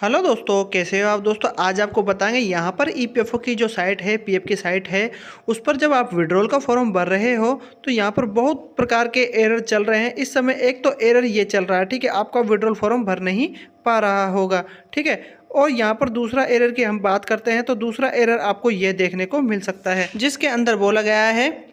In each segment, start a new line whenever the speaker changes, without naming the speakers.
Hello दोस्तों, कैसे हो आप दोस्तों। आज आपको बताएंगे यहाँ पर ईपीएफओ की जो साइट है, पीएफ की साइट है, उस पर जब आप विड्रॉल का फॉर्म भर रहे हो तो यहाँ पर बहुत प्रकार के एरर चल रहे हैं। इस समय एक तो एरर ये चल रहा है, ठीक है, आपका विड्रॉल फॉर्म भर नहीं पा रहा होगा, ठीक है। और यहाँ पर दूसरा एरर की हम बात करते हैं तो दूसरा एरर आपको ये देखने को मिल सकता है, जिसके अंदर बोला गया है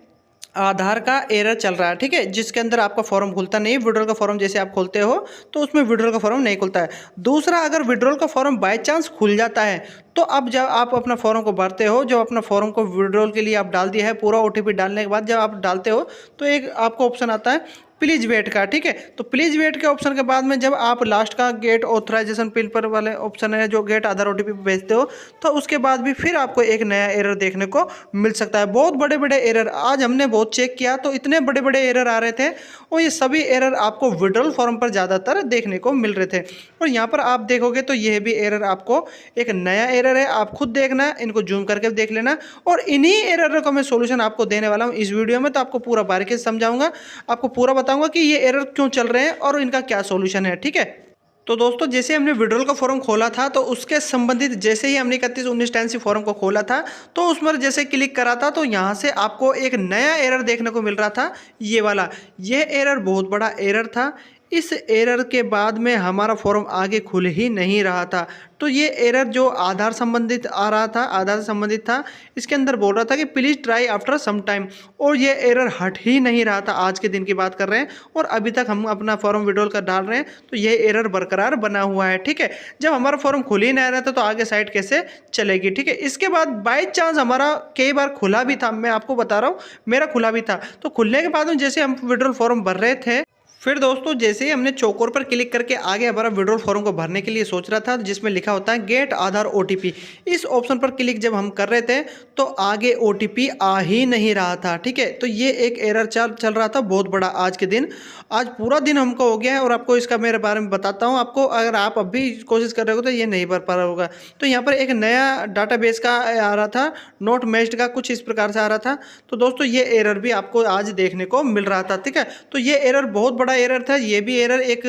आधार का एरर चल रहा है, ठीक है, जिसके अंदर आपका फॉर्म खुलता नहीं है। विड्रॉल का फॉर्म जैसे आप खोलते हो तो उसमें विड्रॉल का फॉर्म नहीं खुलता है। दूसरा, अगर विड्रॉल का फॉर्म बाय चांस खुल जाता है तो अब जब आप अपना फॉर्म को भरते हो, जब अपना फॉर्म को विड्रॉल के लिए आप डाल दिया है, पूरा ओटीपी डालने के बाद जब आप डालते हो तो एक आपको ऑप्शन आता है प्लीज वेट का, ठीक है। तो प्लीज वेट के ऑप्शन के बाद में जब आप लास्ट का गेट ऑथराइजेशन पिन पर वाले ऑप्शन है जो गेट आधार ओटीपी भेजते हो, तो उसके बाद भी फिर आपको एक नया एरर देखने को मिल सकता है। बहुत बड़े बड़े एरर आज हमने बहुत चेक किया तो इतने बड़े बड़े एरर आ रहे थे, और ये सभी एरर आपको विड्रॉल फॉर्म पर ज़्यादातर देखने को मिल रहे थे। और यहाँ पर आप देखोगे तो यह भी एरर आपको एक नया एरर है, आप खुद देखना, इनको जूम करके देख लेना। और इन्हीं एरर का मैं सोल्यूशन आपको देने वाला हूँ इस वीडियो में, तो आपको पूरा बारीकी से समझाऊंगा, आपको पूरा बताऊंगा कि ये एरर क्यों चल रहे हैं और इनका क्या सॉल्यूशन है, ठीक है। तो दोस्तों, जैसे हमने विड्रॉल का फॉर्म खोला था तो उसके संबंधित जैसे ही हमने 31-19 फॉर्म को खोला था तो उस पर जैसे क्लिक करा था तो यहाँ से आपको एक नया एरर देखने को मिल रहा था, ये वाला। यह एरर बहुत बड़ा एरर था। इस एरर के बाद में हमारा फॉर्म आगे खुल ही नहीं रहा था। तो ये एरर जो आधार संबंधित आ रहा था, आधार से संबंधित था, इसके अंदर बोल रहा था कि please try after some time, और ये एरर हट ही नहीं रहा था। आज के दिन की बात कर रहे हैं और अभी तक हम अपना फॉर्म विड्रॉल कर डाल रहे हैं तो ये एरर बरकरार बना हुआ है, ठीक है। जब हमारा फॉर्म खुल ही नहीं रहा था तो आगे साइट कैसे चलेगी, ठीक है। इसके बाद बाई चांस हमारा कई बार खुला भी था, मैं आपको बता रहा हूँ, मेरा खुला भी था। तो खुलने के बाद में जैसे हम विड्रॉल फॉर्म भर रहे थे, फिर दोस्तों जैसे ही हमने चौकोर पर क्लिक करके आगे हमारा विड्रॉल फॉर्म को भरने के लिए सोच रहा था, जिसमें लिखा होता है गेट आधार ओटीपी, इस ऑप्शन पर क्लिक जब हम कर रहे थे तो आगे ओटीपी आ ही नहीं रहा था, ठीक है। तो ये एक एरर चल रहा था बहुत बड़ा आज के दिन। आज पूरा दिन हमको हो गया है और आपको इसका मेरे बारे में बताता हूँ। आपको अगर आप अभी कोशिश कर रहे हो तो ये नहीं भर पा रहा होगा। तो यहाँ पर एक नया डाटाबेस का आ रहा था, नॉट मैच्ड का, कुछ इस प्रकार से आ रहा था। तो दोस्तों ये एरर भी आपको आज देखने को मिल रहा था, ठीक है। तो ये एरर बहुत बड़ा एरर था, ये भी एरर एक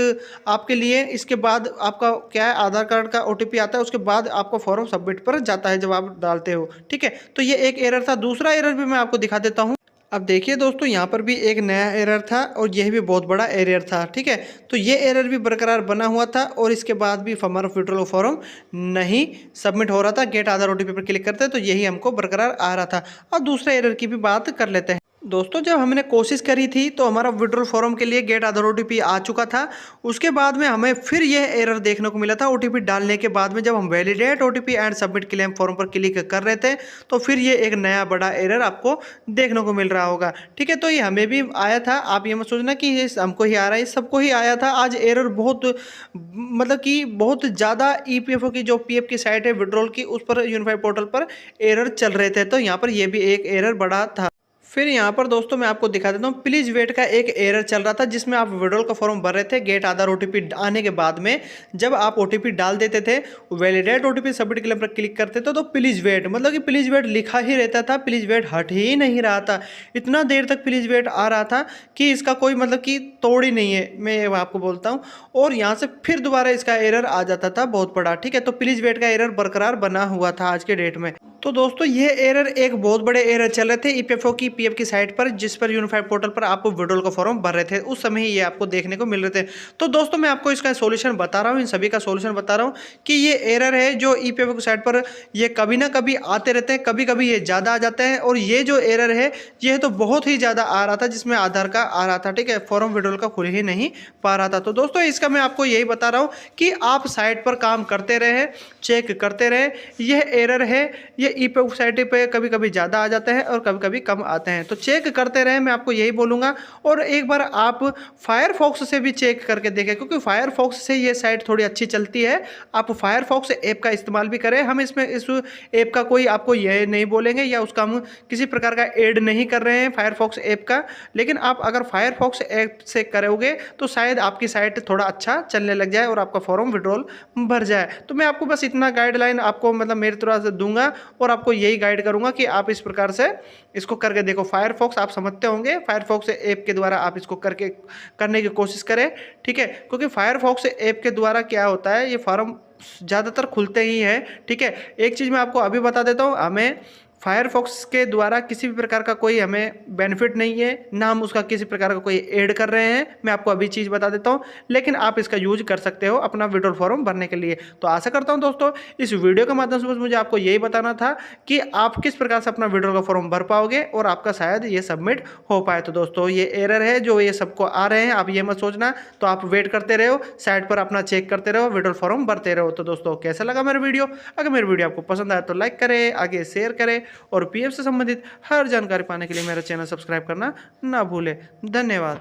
आपके लिए। इसके बाद आपका क्या है, आधार कार्ड का ओटीपी आता है, उसके बाद आपका फॉर्म सबमिट पर जाता है जब आप डालते हो, ठीक है। तो ये एक एरर था। दूसरा एरर भी मैं आपको दिखा देता हूँ। अब देखिए दोस्तों, यहाँ पर भी एक नया एरर था और यह भी बहुत बड़ा एरर था, ठीक है। तो ये एरर भी बरकरार बना हुआ था और इसके बाद भी हमारा विड्रॉल फॉर्म नहीं सबमिट हो रहा था। गेट आधार ओटीपी पर क्लिक करते तो यही हमको बरकरार आ रहा था। अब दूसरे एरर की भी बात कर लेते हैं। दोस्तों, जब हमने कोशिश करी थी तो हमारा विड्रॉल फॉर्म के लिए गेट आधार ओटीपी आ चुका था। उसके बाद में हमें फिर यह एरर देखने को मिला था ओटीपी डालने के बाद में, जब हम validate OTP and submit claim form पर क्लिक कर रहे थे तो फिर ये एक नया बड़ा एरर आपको देखने को मिल रहा होगा, ठीक है। तो ये हमें भी आया था, आप ये मत सोचना कि ये हमको ही आ रहा है, सबको ही आया था। आज एरर बहुत, मतलब कि बहुत ज़्यादा ईपीएफओ की जो पीएफ की साइट है विड्रॉल की, उस पर यूनिफाइड पोर्टल पर एरर चल रहे थे। तो यहाँ पर ये भी एक एरर बड़ा था। फिर यहाँ पर दोस्तों मैं आपको दिखा देता हूँ, प्लीज़ वेट का एक एरर चल रहा था, जिसमें आप विड्रॉल का फॉर्म भर रहे थे। गेट आधार ओटीपी आने के बाद में जब आप ओटीपी डाल देते थे, वैलिडेट ओटीपी सबमिट क्लेम पर क्लिक करते थे तो प्लीज़ वेट, मतलब कि प्लीज़ वेट लिखा ही रहता था, प्लीज़ वेट हट ही नहीं रहा था। इतना देर तक प्लीज़ वेट आ रहा था कि इसका कोई मतलब कि तोड़ ही नहीं है, मैं आपको बोलता हूँ। और यहाँ से फिर दोबारा इसका एरर आ जाता था बहुत बड़ा, ठीक है। तो प्लीज़ वेट का एरर बरकरार बना हुआ था आज के डेट में। तो दोस्तों ये एरर एक बहुत बड़े एरर चल रहे थे ईपीएफओ की पीएफ की साइट पर, जिस पर यूनिफाइड पोर्टल पर आप विड्रॉल का फॉर्म भर रहे थे, उस समय ही ये आपको देखने को मिल रहे थे। तो दोस्तों मैं आपको इसका सॉल्यूशन बता रहा हूँ, इन सभी का सॉल्यूशन बता रहा हूँ कि ये एरर है जो ईपीएफओ की साइट पर ये कभी ना कभी आते रहते हैं, कभी कभी ये ज़्यादा आ जाते हैं। और ये जो एरर है ये तो बहुत ही ज़्यादा आ रहा था, जिसमें आधार का आ रहा था, ठीक है, फॉर्म विड्रॉल का खुल ही नहीं पा रहा था। तो दोस्तों इसका मैं आपको यही बता रहा हूँ कि आप साइट पर काम करते रहे, चेक करते रहे। यह एरर है, ये ईपीएफओ साइट पे कभी कभी ज़्यादा आ जाते हैं और कभी कभी कम आते हैं, तो चेक करते रहें, मैं आपको यही बोलूँगा। और एक बार आप फायरफॉक्स से भी चेक करके देखें, क्योंकि फायरफॉक्स से ये साइट थोड़ी अच्छी चलती है। आप फायरफॉक्स ऐप का इस्तेमाल भी करें। हम इसमें इस ऐप का कोई आपको ये नहीं बोलेंगे या उसका हम किसी प्रकार का ऐड नहीं कर रहे हैं फायरफॉक्स ऐप का, लेकिन आप अगर फायरफॉक्स ऐप से करोगे तो शायद आपकी साइट थोड़ा अच्छा चलने लग जाए और आपका फॉर्म विड्रॉल भर जाए। तो मैं आपको बस इतना गाइडलाइन आपको मतलब मेरी तरह से दूंगा और आपको यही गाइड करूंगा कि आप इस प्रकार से इसको करके देखो। फायरफॉक्स आप समझते होंगे, फायरफॉक्स ऐप के द्वारा आप इसको करने की कोशिश करें, ठीक है। क्योंकि फायरफॉक्स ऐप के द्वारा क्या होता है, ये फॉर्म ज़्यादातर खुलते ही हैं। ठीक है, एक चीज़ मैं आपको अभी बता देता हूँ, हमें फायरफॉक्स के द्वारा किसी भी प्रकार का कोई हमें बेनिफिट नहीं है, ना हम उसका किसी प्रकार का कोई ऐड कर रहे हैं। मैं आपको अभी चीज़ बता देता हूँ, लेकिन आप इसका यूज कर सकते हो अपना विड्रॉल फॉर्म भरने के लिए। तो आशा करता हूँ दोस्तों, इस वीडियो के माध्यम से बस मुझे आपको यही बताना था कि आप किस प्रकार से अपना विड्रॉल का फॉर्म भर पाओगे और आपका शायद ये सबमिट हो पाए। तो दोस्तों ये एरर है जो ये सबको आ रहे हैं, आप ये मत सोचना। तो आप वेट करते रहो, साइट पर अपना चेक करते रहो, विड्रॉल फॉर्म भरते रहो। तो दोस्तों कैसा लगा मेरा वीडियो? अगर मेरी वीडियो आपको पसंद आया तो लाइक करें, आगे शेयर करें और पीएफ से संबंधित हर जानकारी पाने के लिए मेरा चैनल सब्सक्राइब करना ना भूलें। धन्यवाद।